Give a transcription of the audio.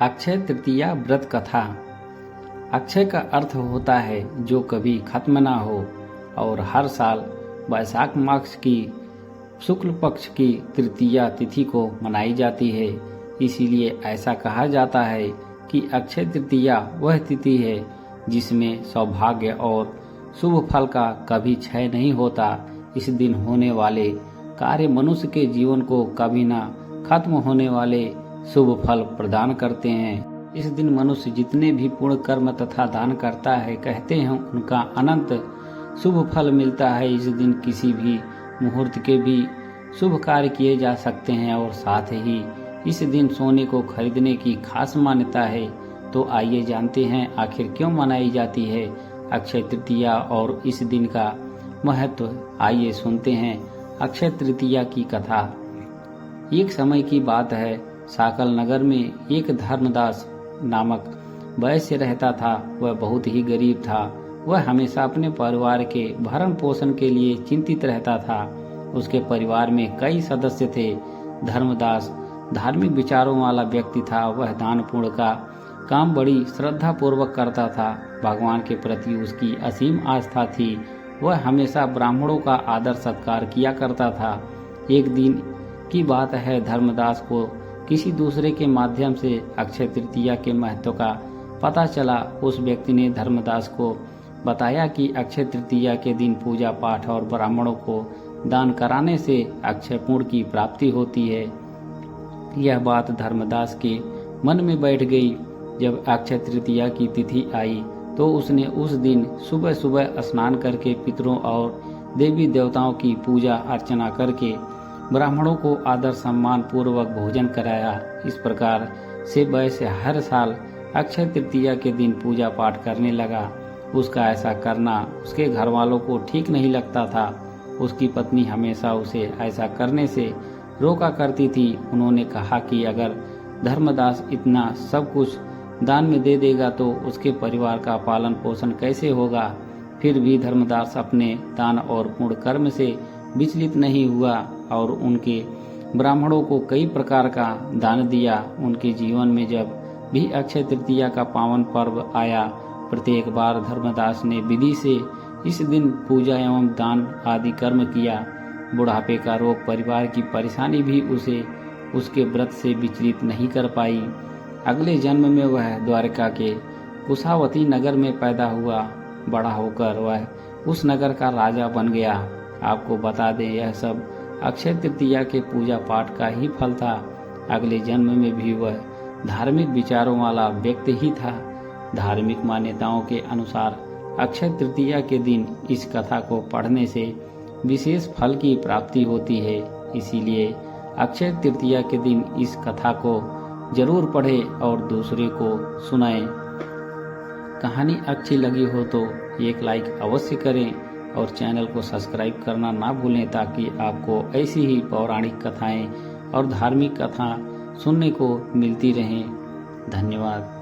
अक्षय तृतीया व्रत कथा। अक्षय का अर्थ होता है जो कभी खत्म ना हो और हर साल वैशाख मास की शुक्ल पक्ष की तृतीया तिथि को मनाई जाती है। इसीलिए ऐसा कहा जाता है कि अक्षय तृतीया वह तिथि है जिसमें सौभाग्य और शुभ फल का कभी क्षय नहीं होता। इस दिन होने वाले कार्य मनुष्य के जीवन को कभी ना खत्म होने वाले शुभ फल प्रदान करते हैं। इस दिन मनुष्य जितने भी पुण्य कर्म तथा दान करता है, कहते हैं उनका अनंत शुभ फल मिलता है। इस दिन किसी भी मुहूर्त के भी शुभ कार्य किए जा सकते हैं और साथ ही इस दिन सोने को खरीदने की खास मान्यता है। तो आइए जानते हैं आखिर क्यों मनाई जाती है अक्षय तृतीया और इस दिन का महत्व। आइए सुनते हैं अक्षय तृतीया की कथा। एक समय की बात है, साकल नगर में एक धर्मदास नामक वैश्य रहता था। वह बहुत ही गरीब था। वह हमेशा अपने परिवार के भरण पोषण के लिए चिंतित रहता था। उसके परिवार में कई सदस्य थे। धर्मदास धार्मिक विचारों वाला व्यक्ति था। वह दान पुण्य का काम बड़ी श्रद्धा पूर्वक करता था। भगवान के प्रति उसकी असीम आस्था थी। वह हमेशा ब्राह्मणों का आदर सत्कार किया करता था। एक दिन की बात है, धर्मदास को किसी दूसरे के माध्यम से अक्षय तृतीया के महत्व का पता चला। उस व्यक्ति ने धर्मदास को बताया कि अक्षय तृतीया के दिन पूजा पाठ और ब्राह्मणों को दान कराने से अक्षय पुण्य की प्राप्ति होती है। यह बात धर्मदास के मन में बैठ गई। जब अक्षय तृतीया की तिथि आई तो उसने उस दिन सुबह सुबह स्नान करके पितरों और देवी देवताओं की पूजा अर्चना करके ब्राह्मणों को आदर सम्मान पूर्वक भोजन कराया। इस प्रकार से वैसे हर साल अक्षय तृतीया के दिन पूजा पाठ करने लगा। उसका ऐसा करना उसके घर वालों को ठीक नहीं लगता था। उसकी पत्नी हमेशा उसे ऐसा करने से रोका करती थी। उन्होंने कहा कि अगर धर्मदास इतना सब कुछ दान में दे देगा तो उसके परिवार का पालन पोषण कैसे होगा। फिर भी धर्मदास अपने दान और पुण्य कर्म से विचलित नहीं हुआ और उनके ब्राह्मणों को कई प्रकार का दान दिया। उनके जीवन में जब भी अक्षय तृतीया का पावन पर्व आया, प्रत्येक बार धर्मदास ने विधि से इस दिन पूजा एवं दान आदि कर्म किया। बुढ़ापे का रोग, परिवार की परेशानी भी उसे उसके व्रत से विचलित नहीं कर पाई। अगले जन्म में वह द्वारका के कुशावती नगर में पैदा हुआ। बड़ा होकर वह उस नगर का राजा बन गया। आपको बता दें, यह सब अक्षय तृतीया के पूजा पाठ का ही फल था। अगले जन्म में भी वह धार्मिक विचारों वाला व्यक्ति ही था। धार्मिक मान्यताओं के अनुसार अक्षय तृतीया के दिन इस कथा को पढ़ने से विशेष फल की प्राप्ति होती है। इसीलिए अक्षय तृतीया के दिन इस कथा को जरूर पढ़ें और दूसरे को सुनाएं। कहानी अच्छी लगी हो तो एक लाइक अवश्य करें और चैनल को सब्सक्राइब करना ना भूलें ताकि आपको ऐसी ही पौराणिक कथाएं और धार्मिक कथा सुनने को मिलती रहें। धन्यवाद।